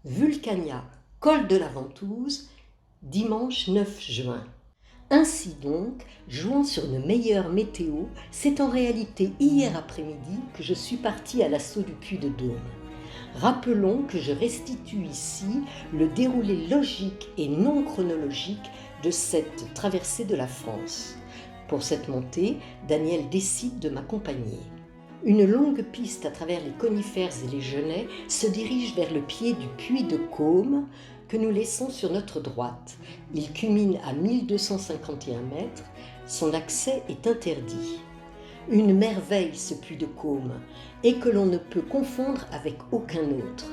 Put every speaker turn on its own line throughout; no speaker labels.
Vulcania, col de la Ventouse, dimanche 9 juin. Ainsi donc, jouant sur une meilleure météo, c'est en réalité hier après-midi que je suis partie à l'assaut du Puy de Dôme. Rappelons que je restitue ici le déroulé logique et non chronologique de cette traversée de la France. Pour cette montée, Daniel décide de m'accompagner. Une longue piste à travers les conifères et les genêts se dirige vers le pied du puy de Côme que nous laissons sur notre droite. Il culmine à 1251 mètres, son accès est interdit. Une merveille ce puy de Côme, et que l'on ne peut confondre avec aucun autre.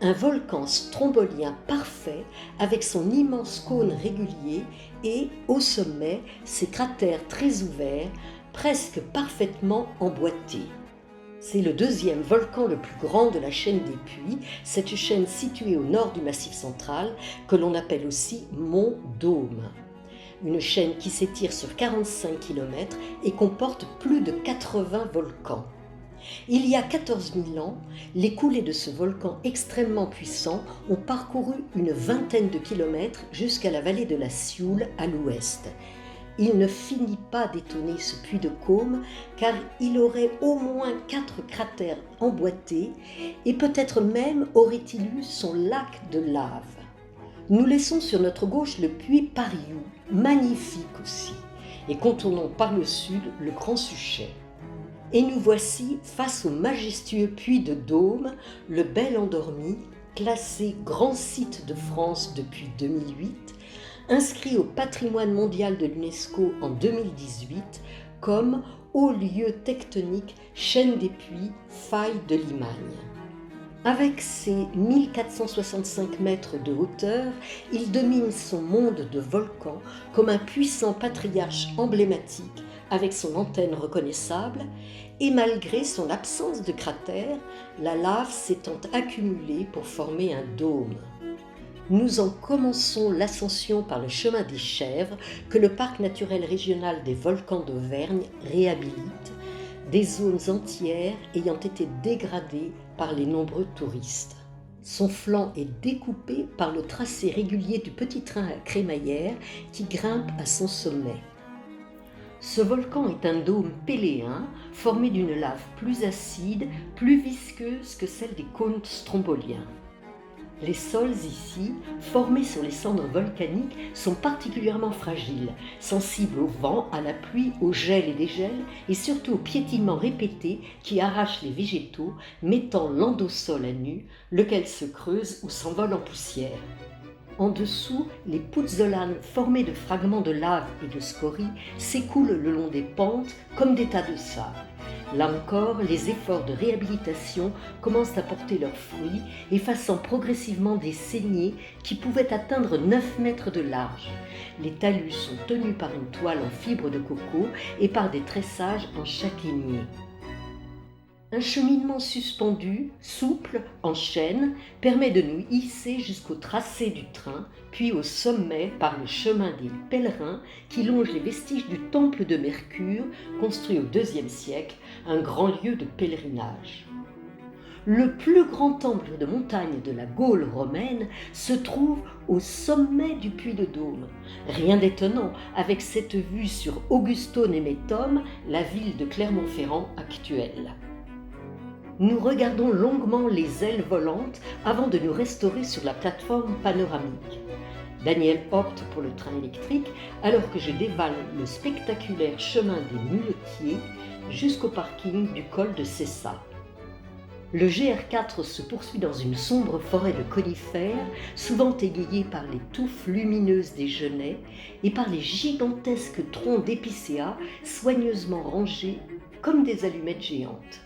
Un volcan strombolien parfait avec son immense cône régulier et, au sommet, ses cratères très ouverts, presque parfaitement emboîtés. C'est le deuxième volcan le plus grand de la chaîne des Puys, cette chaîne située au nord du Massif central, que l'on appelle aussi Mont Dôme. Une chaîne qui s'étire sur 45 km et comporte plus de 80 volcans. Il y a 14 000 ans, les coulées de ce volcan extrêmement puissant ont parcouru une vingtaine de kilomètres jusqu'à la vallée de la Sioule à l'ouest. Il ne finit pas d'étonner ce puy de Côme, car il aurait au moins 4 cratères emboîtés, et peut-être même aurait-il eu son lac de lave. Nous laissons sur notre gauche le puy Pariou, magnifique aussi, et contournons par le sud le Grand Suchet. Et nous voici face au majestueux puy de Dôme, le Bel Endormi, classé grand site de France depuis 2008, inscrit au patrimoine mondial de l'UNESCO en 2018 comme haut lieu tectonique, chaîne des puits, faille de Limagne. Avec ses 1465 mètres de hauteur, il domine son monde de volcans comme un puissant patriarche emblématique avec son antenne reconnaissable, et malgré son absence de cratère, la lave s'étant accumulée pour former un dôme. Nous en commençons l'ascension par le chemin des Chèvres que le Parc naturel régional des volcans d'Auvergne réhabilite, des zones entières ayant été dégradées par les nombreux touristes. Son flanc est découpé par le tracé régulier du petit train à crémaillère qui grimpe à son sommet. Ce volcan est un dôme péléen formé d'une lave plus acide, plus visqueuse que celle des cônes stromboliens. Les sols ici, formés sur les cendres volcaniques, sont particulièrement fragiles, sensibles au vent, à la pluie, au gel et dégel, et surtout aux piétinements répétés qui arrachent les végétaux, mettant l'endosol à nu, lequel se creuse ou s'envole en poussière. En dessous, les pouzzolanes formées de fragments de lave et de scories s'écoulent le long des pentes comme des tas de sable. Là encore, les efforts de réhabilitation commencent à porter leurs fruits, effaçant progressivement des saignées qui pouvaient atteindre 9 mètres de large. Les talus sont tenus par une toile en fibre de coco et par des tressages en châtaignier. Un cheminement suspendu, souple, en chaîne, permet de nous hisser jusqu'au tracé du train, puis au sommet par le chemin des pèlerins qui longe les vestiges du temple de Mercure, construit au IIe siècle, un grand lieu de pèlerinage. Le plus grand temple de montagne de la Gaule romaine se trouve au sommet du puy de Dôme. Rien d'étonnant avec cette vue sur Augusto-Nemetum, la ville de Clermont-Ferrand actuelle. Nous regardons longuement les ailes volantes avant de nous restaurer sur la plateforme panoramique. Daniel opte pour le train électrique alors que je dévale le spectaculaire chemin des Muletiers jusqu'au parking du col de Cessa. Le GR4 se poursuit dans une sombre forêt de conifères, souvent égayée par les touffes lumineuses des genêts et par les gigantesques troncs d'épicéas soigneusement rangés comme des allumettes géantes.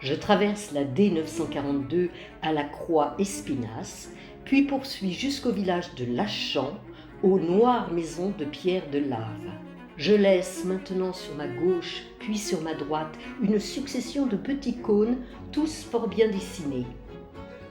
Je traverse la D942 à la croix Espinasse, puis poursuis jusqu'au village de Lachamp, aux noires maisons de pierre de lave. Je laisse maintenant sur ma gauche, puis sur ma droite, une succession de petits cônes, tous fort bien dessinés.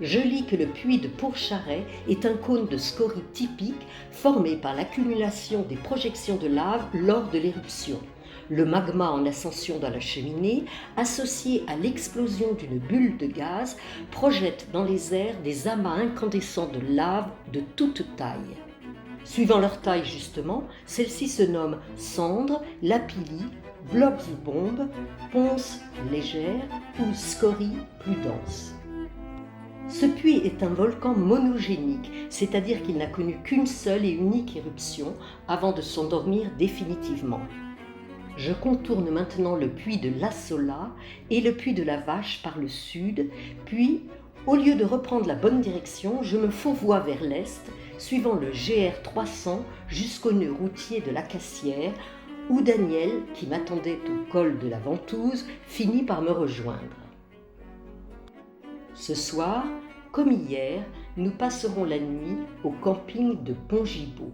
Je lis que le puy de Pourcharet est un cône de scorie typique formé par l'accumulation des projections de lave lors de l'éruption. Le magma en ascension dans la cheminée, associé à l'explosion d'une bulle de gaz, projette dans les airs des amas incandescents de lave de toute taille. Suivant leur taille justement, celles-ci se nomment cendres, lapilli, blocs ou bombes, ponces légères ou scories plus denses. Ce puits est un volcan monogénique, c'est-à-dire qu'il n'a connu qu'une seule et unique éruption avant de s'endormir définitivement. Je contourne maintenant le puits de l'Assola et le puits de la Vache par le sud, puis, au lieu de reprendre la bonne direction, je me fourvoie vers l'est, suivant le GR 300 jusqu'au nœud routier de la Cassière, où Daniel, qui m'attendait au col de la Ventouse, finit par me rejoindre. Ce soir, comme hier, nous passerons la nuit au camping de Pont-Gibaud.